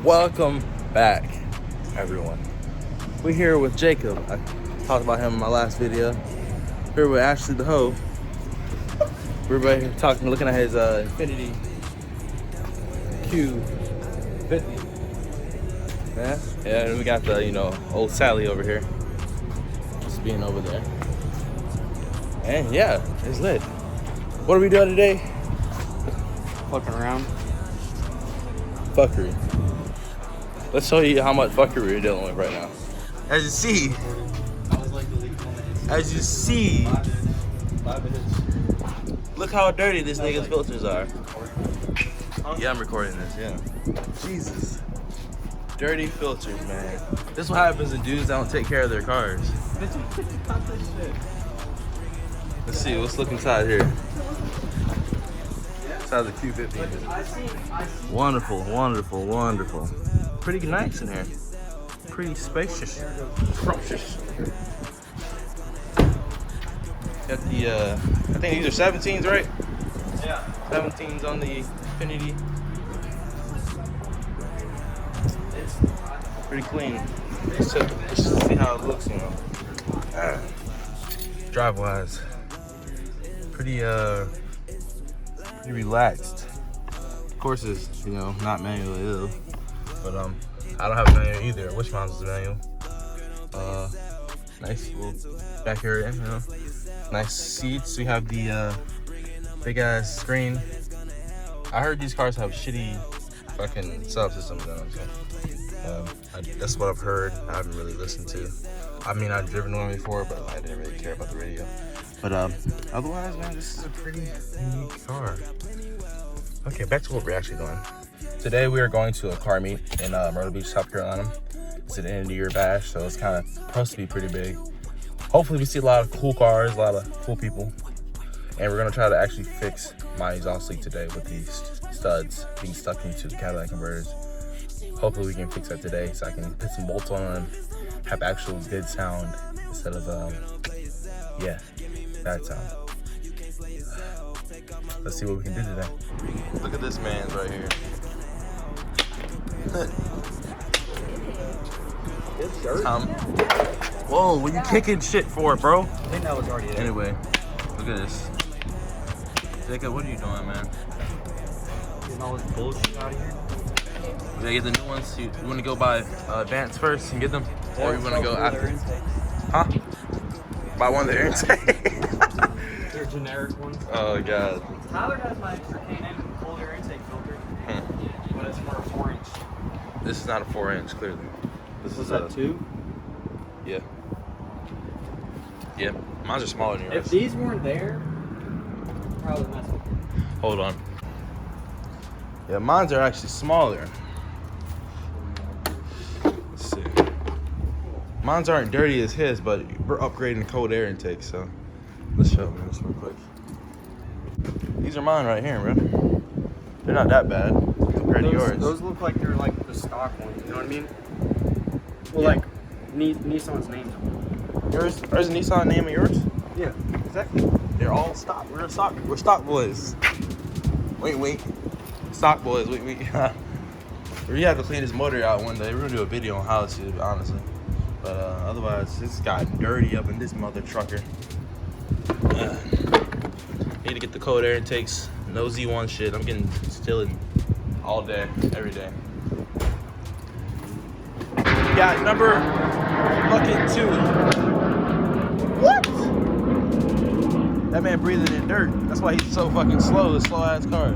Welcome back, everyone. We're here with Jacob. I talked about him in my last video. Here with Ashley the hoe. We're right here talking, looking at his Infiniti Q50. Yeah, and we got the, old Sally over here. Just being over there. And yeah, it's lit. What are we doing today? Fucking around. Fuckery. Let's show you how much fuckery we're dealing with right now. As you see, look how dirty this nigga's filters are. Yeah, I'm recording this, yeah. Jesus. Dirty filters, man. This is what happens to dudes that don't take care of their cars. Let's see, let's look inside here. Inside the Q50. Wonderful, wonderful, wonderful. Pretty nice in here. Pretty spacious. Scrumptious. Got the, I think these are 17s, right? Yeah. 17s on the Infiniti. Pretty clean. Just see how it looks, Drive-wise. Pretty relaxed. Of course, it's, not manual, but I don't have a manual either. Which one's the manual? Nice little back area, Nice seats. We have the big ass screen. I heard these cars have shitty fucking subsystems in them, so that's what I've heard. I haven't really listened to. I mean, I've driven one before, but I didn't really care about the radio. But otherwise, man, this is a pretty unique car. Okay, back to what we're actually doing. Today we are going to a car meet in Myrtle Beach, South Carolina. It's an end of year bash, so it's kind of supposed to be pretty big. Hopefully we see a lot of cool cars, a lot of cool people. And we're gonna try to actually fix my exhaust leak today with these studs being stuck into the Cadillac converters. Hopefully we can fix that today so I can put some bolts on them, have actual good sound instead of, bad sound. Let's see what we can do today. Look at this man's right here. Whoa, what you kicking shit for, bro? I think that was already there. Anyway, look at this. Jacob, what are you doing, man? Getting all this bullshit out of here. We gotta get the new ones. You want to go by Advance first and get them? Or you want to go after? Huh? Buy one of their intake? They're generic ones. Oh, God. Tyler has my Cannon full air intake filter, but it's for a 4-inch. This is not a 4-inch, clearly. This Was is that 2? Yeah. Yeah. Mine's are smaller than yours. If these weren't there, probably mess with them. Hold on. Yeah, mine's are actually smaller. Let's see. Mine's aren't dirty as his, but we're upgrading cold air intake, so let's show them this real quick. These are mine right here, bro. They're not that bad compared to yours. Those look like they're like the stock ones, you know what I mean? Well, Yeah. like Nissan's name. Yours? Is a Nissan name of yours? Yeah, exactly. They're all stock. We're stock boys. Wait. Stock boys. We we have to clean this motor out one day. We're gonna do a video on how to, honestly. But otherwise, it's got dirty up in this mother trucker. Need to get the cold air intakes. No Z1 shit. I'm getting stealing all day, every day. Yeah, number fucking 2. What? That man breathing in dirt. That's why he's so fucking slow. This slow ass car.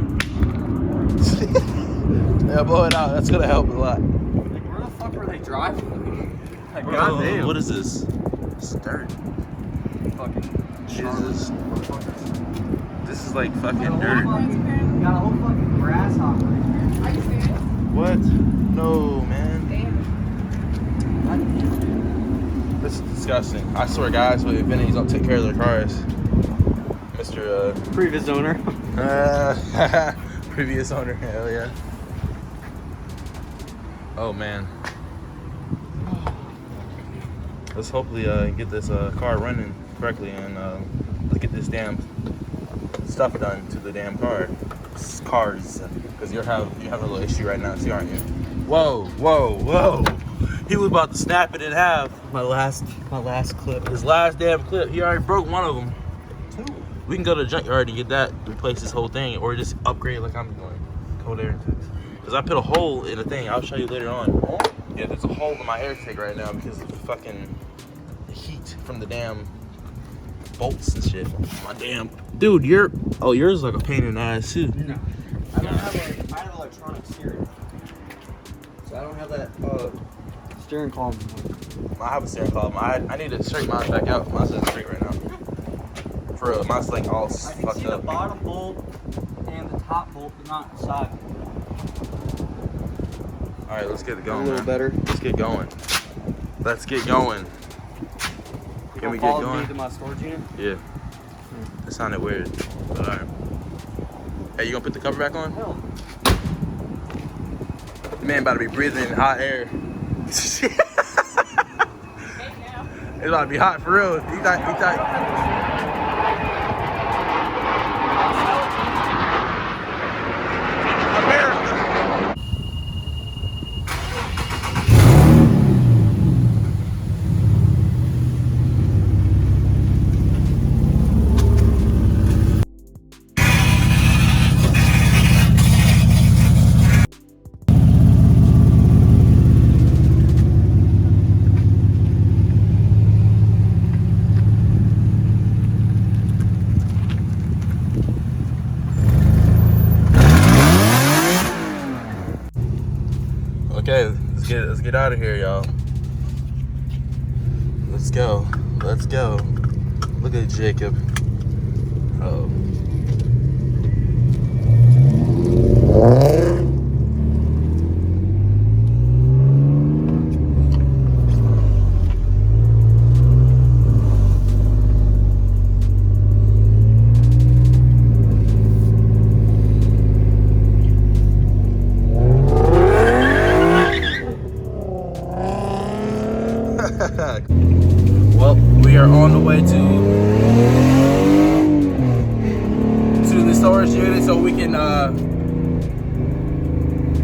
Yeah, blow it out. That's gonna help a lot. Like, where the fuck were they driving? Like, Bro, goddamn. what is this? It's dirt. Fucking Jesus. This is like fucking got a dirt. got a whole fucking grasshopper in here. Are you serious? What? No, man. Damn. This is disgusting. I swear, guys, with Infinitis don't take care of their cars. Mr. Previous owner. Previous owner, hell yeah. Oh man. Let's hopefully get this car running correctly and let's get this damn stuff done to the damn cars, because you have a little issue right now too, aren't you? Whoa, whoa, whoa. He was about to snap it in half. My last clip. His last damn clip. He already broke one of them. Two. We can go to the junkyard and get that, replace this whole thing, or just upgrade like I'm doing. Cold air intakes. Because I put a hole in the thing. I'll show you later on. Yeah, there's a hole in my air tank right now because of the fucking heat from the damn bolts and shit. My damn. Dude, yours is like a pain in the ass too. No. I have electronic steering. So I don't have that steering column. I have a steering column. I need to straighten mine back out. Mine's just straight right now. For real, mine's like all I can fucked see up. the bottom bolt and the top bolt, but not the side. All right, let's get it going, A little man. better. Let's get going. Let's get going. Can we get Follow me going? to my storage unit? Yeah. That sounded weird, but all right. Hey, you gonna put the cover back on? Hell. Man about to be breathing in hot air. It's about to be hot for real. He thought. America. Okay, let's get out of here, y'all. Let's go. Let's go. Look at Jacob. Oh. Well, we are on the way to the storage unit so we can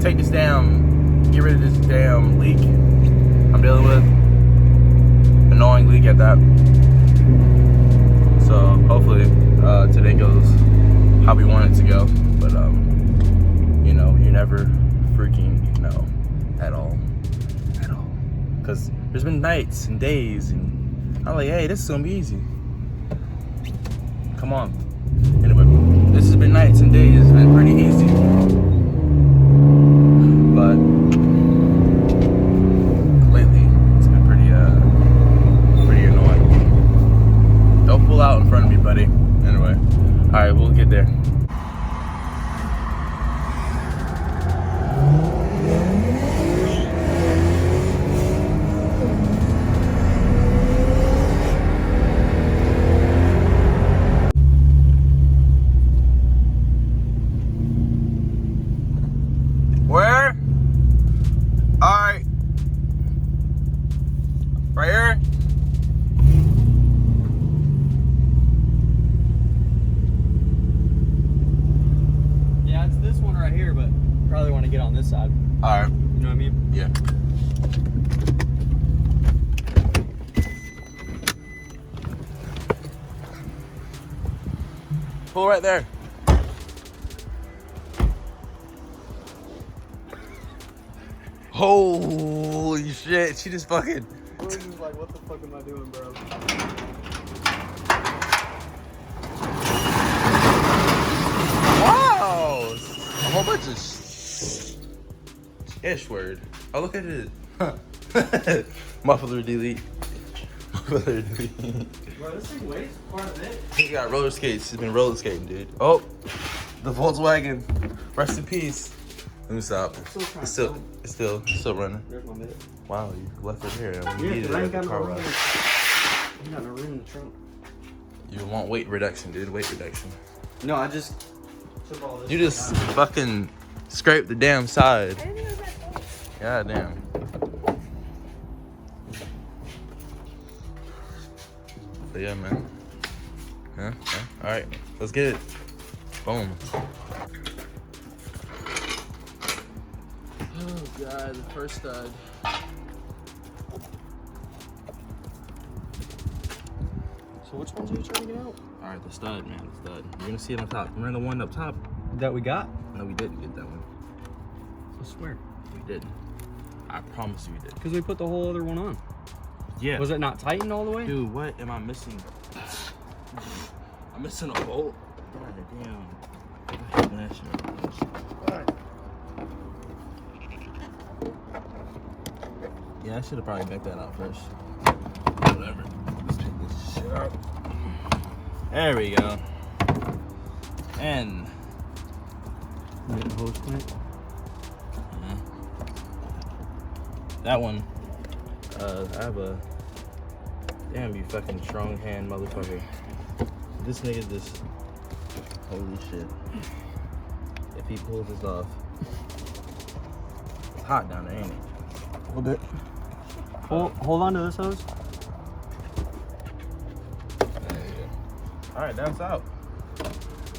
take this get rid of this damn leak I'm dealing with. Annoying leak at that. So hopefully today goes how we want it to go. But you know, you never freaking know at all. Because there's been nights and days and I'm like, hey, this is gonna be easy. Come on. Anyway, this has been nights and days and pretty easy. But lately, it's been pretty annoying. Don't pull out in front of me, buddy. Anyway, all right, we'll get there. Where? Alright. Right here? Yeah, it's this one right here, but probably want to get on this side. Alright. You know what I mean? Yeah. Pull right there. Holy shit, she just fucking. Bruce is like, what the fuck am I doing, bro? Wow! A whole bunch of ish word. Oh, look at it. Muffler delete. Muffler delete. Bro, this thing weighs quite a bit. He's got roller skates. He's been roller skating, dude. Oh, the Volkswagen. Rest in peace. Let me stop. It's still running. There's my bit. Wow, you left it here. We Yeah, needed I it ain't at got the no car room. wash. I got no room in the trunk. You want weight reduction, dude. Weight reduction. No, I just took all this. You just fucking scraped the damn side. God damn. So yeah, man. Yeah. All right, let's get it. Boom. Oh god, the first stud. So which ones are you trying to get out? Alright, the stud, man, the stud. You're gonna see it on top. Remember the one up top? That we got? No, we didn't get that one. I swear. We didn't. I promise you we did. Because we put the whole other one on. Yeah. Was it not tightened all the way? Dude, what am I missing? I'm missing a bolt. God damn. Yeah, I should have probably backed that out first. Whatever. Let's pick this shit up. There we go. And Get the hose clamp. that one, I have a damn you fucking strong hand motherfucker. This nigga just holy shit. If he pulls this off, it's hot down there, ain't it? A little bit. Hold on to this hose. There you go. All right, that's out.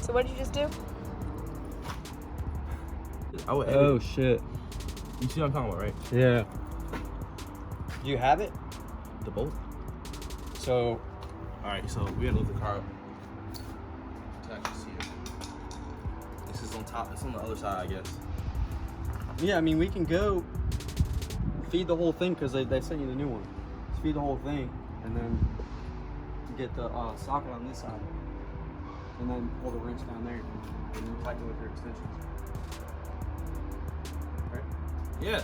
So what did you just do? I would edit. Oh shit. You see what I'm talking about, right? Yeah. You have it? The bolt. So All right, so we gotta lift the car up to actually see it. This is on top. It's on the other side, I guess. yeah, I mean we can go feed the whole thing because they sent you the new one. Just feed the whole thing and then get the socket on this side. And then pull the wrench down there and then tighten it with your extensions. Right? Yeah.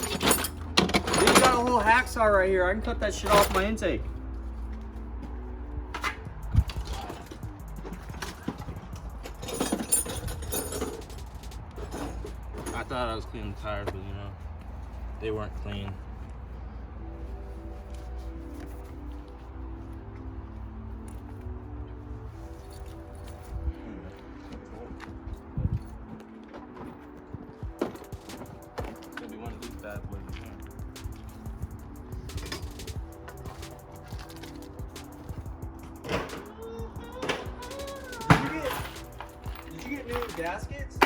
Dude, you got a whole hacksaw right here. I can cut that shit off my intake. I thought I was cleaning the tires, but you know, they weren't clean. Gonna be one of these bad boys again. Did you get new gaskets?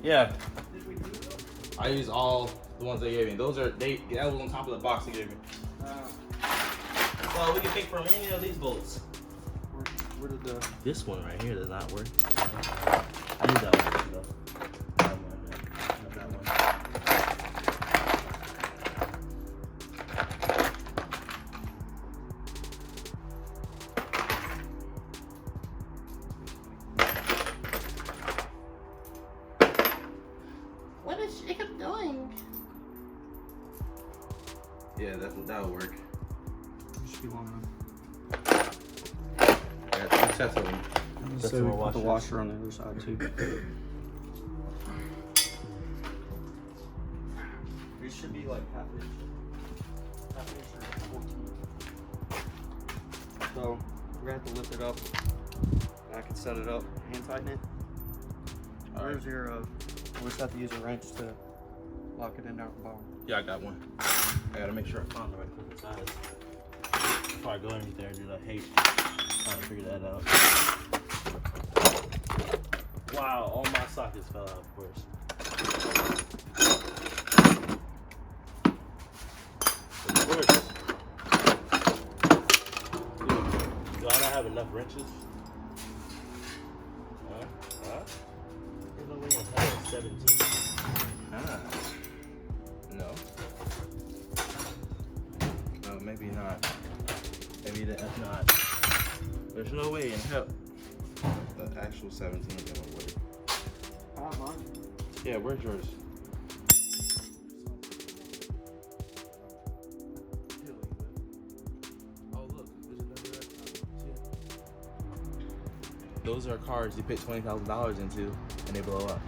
Yeah, Did we do them? I use all the ones they gave me. Those are that was on top of the box they gave me. Well, we can pick from any of these bolts. Where did the... This one right here does not work. I need that one though. That one, not that one. What is Jacob doing? Yeah, that'll work. Should be long enough. Yeah, two sets of them. Just So some we more put the washers. washer on the other side too. These should be like half inch or 14. So we're gonna have to lift it up. I can set it up, hand tighten it. Where's your we just have to use a wrench to lock it in down at the bottom. Yeah, I got one. I gotta make sure I found the right fucking size. Before I go underneath there, dude, I hate trying to figure that out. Wow, all my sockets fell out, of course. Of course. Dude, do I not have enough wrenches? Huh? There's no way in hell it's 17. No. No, maybe not. Maybe that's not. There's no way in hell the actual 17 is gonna work. I have mine. Yeah, where's yours? Oh look, there's another red one. See it? Those are cars you put $20,000 into and they blow up.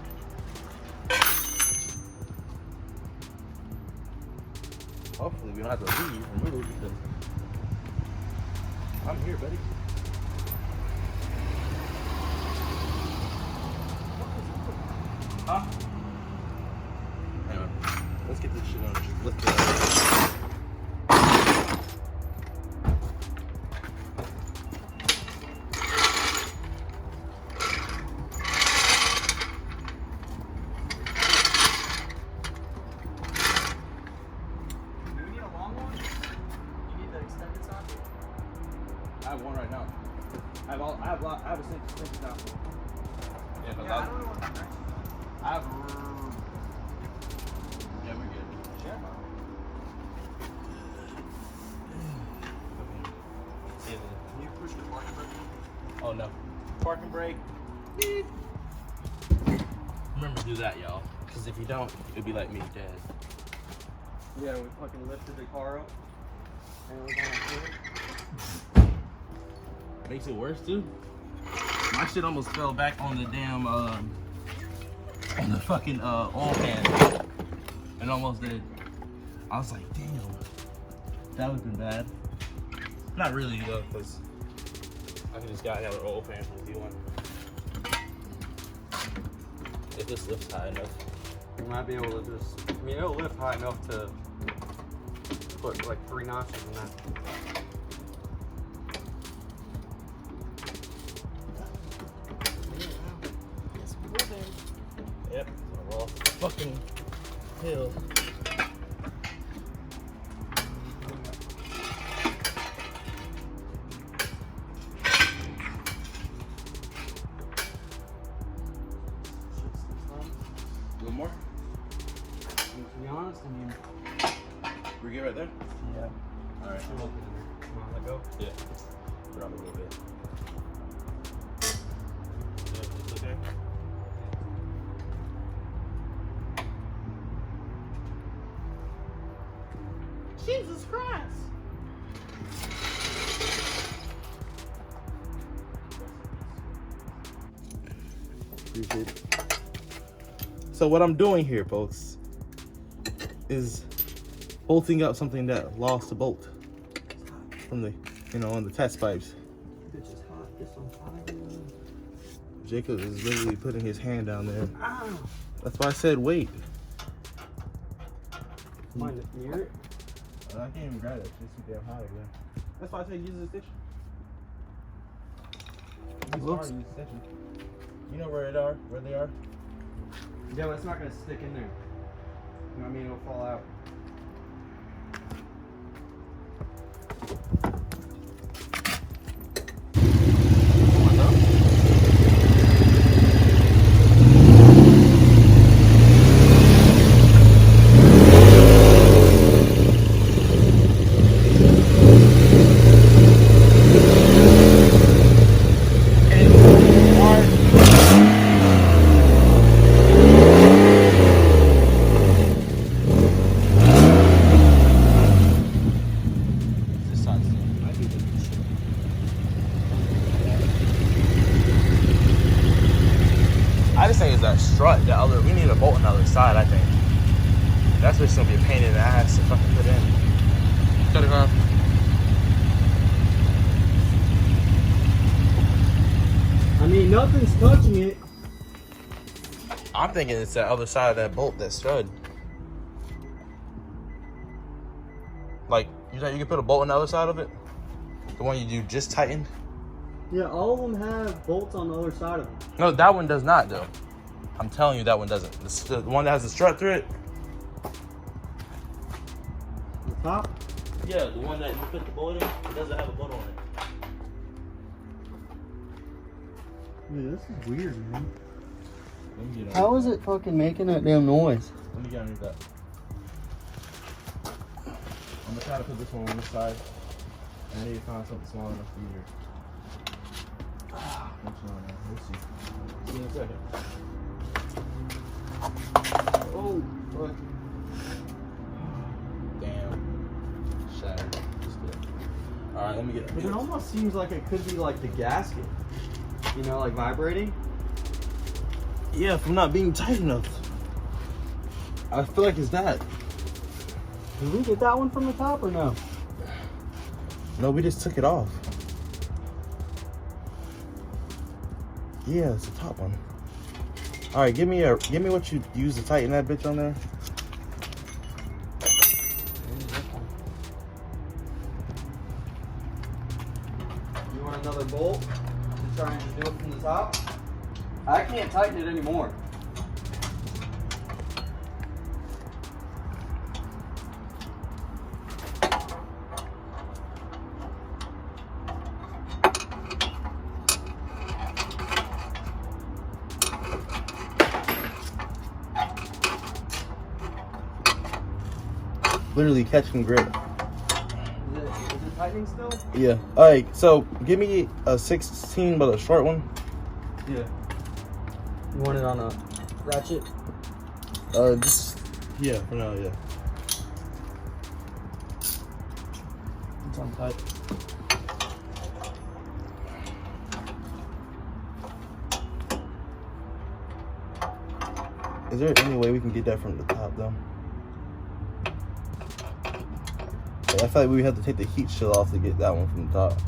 Hopefully we don't have to leave and move because I'm here, buddy. Huh? Hang on. Let's get this shit on. Lift it up. have one right now. I have a sink now. Yeah, but I don't know what's next. I have. Yeah, we're good. Yeah. Can you push the parking brake? Oh no. Parking brake. Beep. Remember to do that, y'all. Because if you don't, it'll be like me, dead. Yeah, we fucking lifted the car up. And it was on a Makes it worse too. My shit almost fell back on the damn on the fucking oil pan and almost did. I was like, damn, that would have been bad. Not really though, because I can just got another oil pan from the one. If this lifts high enough. You might be able to just, I mean, it'll lift high enough to put like 3 notches in that. It's moving. Yep, it's a raw fucking hill. A little more? And to be honest, I mean, We get right there? yeah. Alright. Come on, let go. Yeah. Drop a little bit. Yeah, it's okay. Jesus Christ. Appreciate it. So what I'm doing here, folks, is bolting up something that lost a bolt from the, on the test pipes. Bitch is hot. Get some fire. Jacob is literally putting his hand down there. Ow! That's why I said wait. Mind it near it? I can't even grab it. It's too damn hot again. That's why I said use the extension. Looks- Use the extension. You know where they are? Yeah, but it's not gonna stick in there. You know what I mean? It'll fall out. This side's might be good. I just think it's that strut, we need a bolt on the other side, I think. That's what's gonna be a pain in the ass to fucking put in. Cut it off. I mean, nothing's touching it. I'm thinking it's the other side of that bolt, that strut. Like, you think you can put a bolt on the other side of it? The one you just tightened? Yeah, all of them have bolts on the other side of them. No, that one does not, though. I'm telling you, that one doesn't. The one that has the strut through it? The top? Yeah, the one that you put the bolt in, it doesn't have a bolt on it. Yeah, this is weird, man. Let me get How is it fucking making that damn noise? Let me get underneath that. I'm gonna try to put this one on this side. I need to find something small enough for you here. Let's see. See you in a second. Oh, fuck. Damn. Shattered. Alright, let me get But it almost seems like it could be like the gasket. You know, like vibrating. Yeah, from not being tight enough. I feel like it's that. Did we get that one from the top or no? No, we just took it off. Yeah, it's the top one. All right, give me what you use to tighten that bitch on there. You want another bolt to try and do it from the top? I can't tighten it anymore. literally catch and grip. Is it tightening still? Yeah. All right. So give me a 16, but a short one. Yeah. You want it on a ratchet? Just yeah. For now, yeah. It's on tight. Is there any way we can get that from the top though? Like, I feel like we have to take the heat shield off to get that one from the top.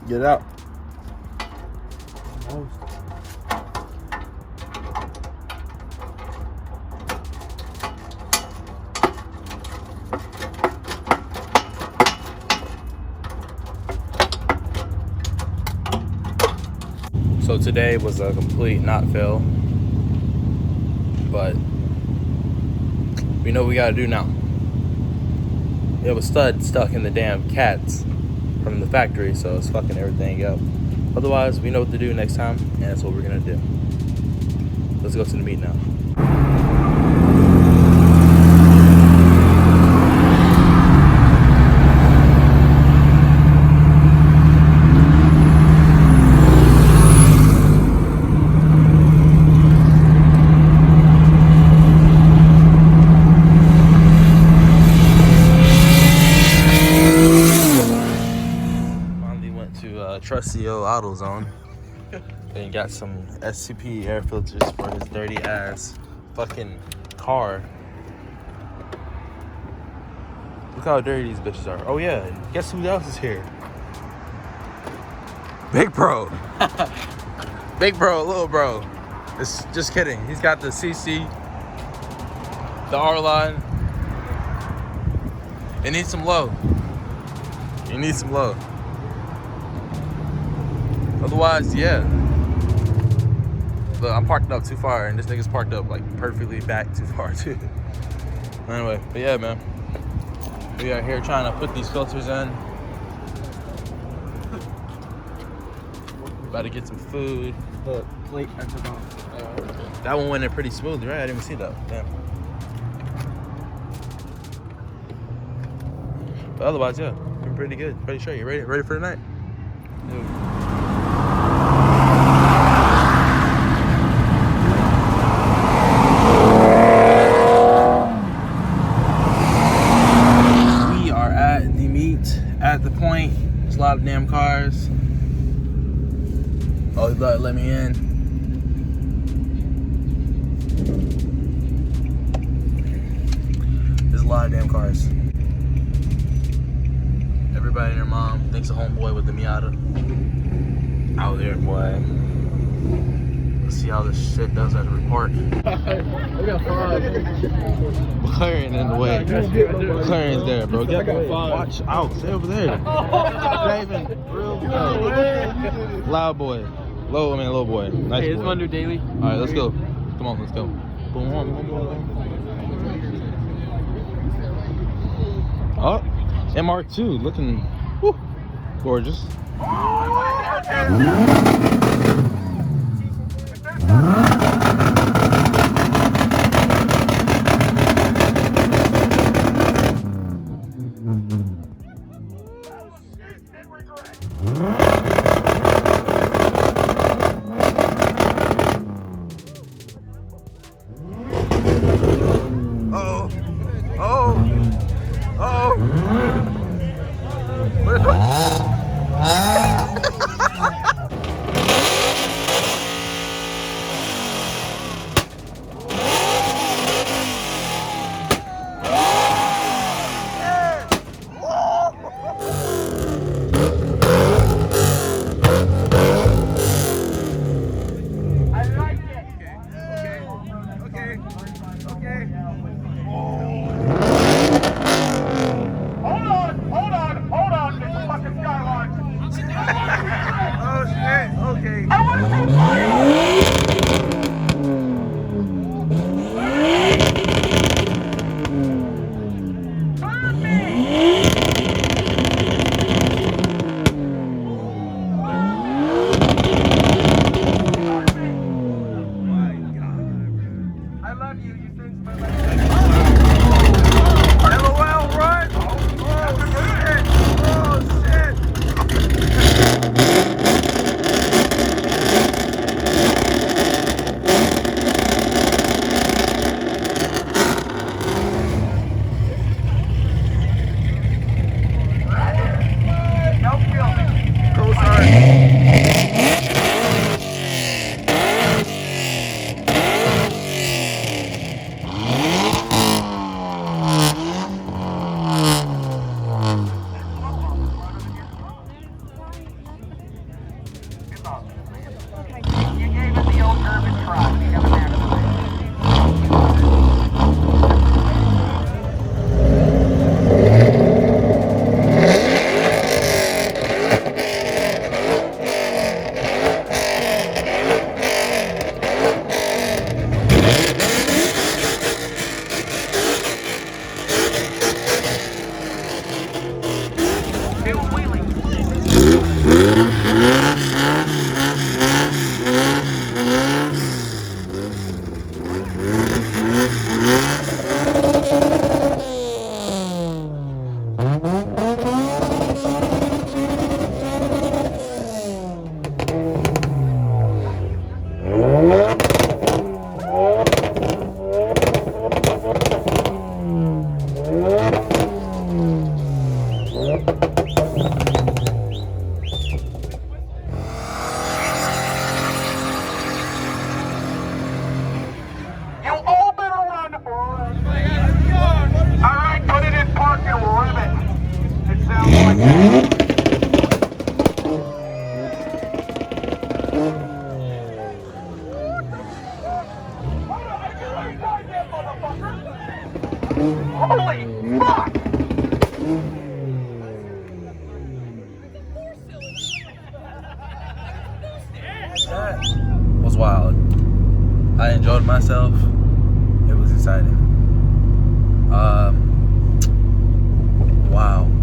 Get out. So today was a complete not fail, but we know what we gotta do now. We have a stud stuck in the damn cats from the factory, so it's fucking everything up. Otherwise, we know what to do next time, and that's what we're gonna do. Let's go to the meet now. Trusty old AutoZone and got some SCP air filters for his dirty ass fucking car. Look how dirty these bitches are. Oh yeah, and guess who else is here? Big Bro. Big Bro, little bro. It's just kidding. He's got the CC, the R-Line. It needs some low. You need some low. Otherwise, yeah. But I'm parked up too far, and this nigga's parked up like perfectly back too far too. Anyway, but yeah, man. We are here trying to put these filters in. About to get some food. The plate I took off. That one went in pretty smooth, right? I didn't even see that. Damn. But otherwise, yeah, been pretty good. Pretty sure. You ready for the night? Yeah. At the point, there's a lot of damn cars. Oh, let me in. There's a lot of damn cars. Everybody and their mom thinks a homeboy with the Miata. Out there, boy. Let's see how this shit does at the report. We got 5. McLaren in the way. McLaren's there, bro. Watch out. Stay over there. Driving real good. Loud boy. Low boy. Nice boy. It's one new daily. All right, let's go. Come on, let's go. Boom, boom, boom. Oh, MR2 looking whew, gorgeous. That was wild. I enjoyed myself. It was exciting. Wow.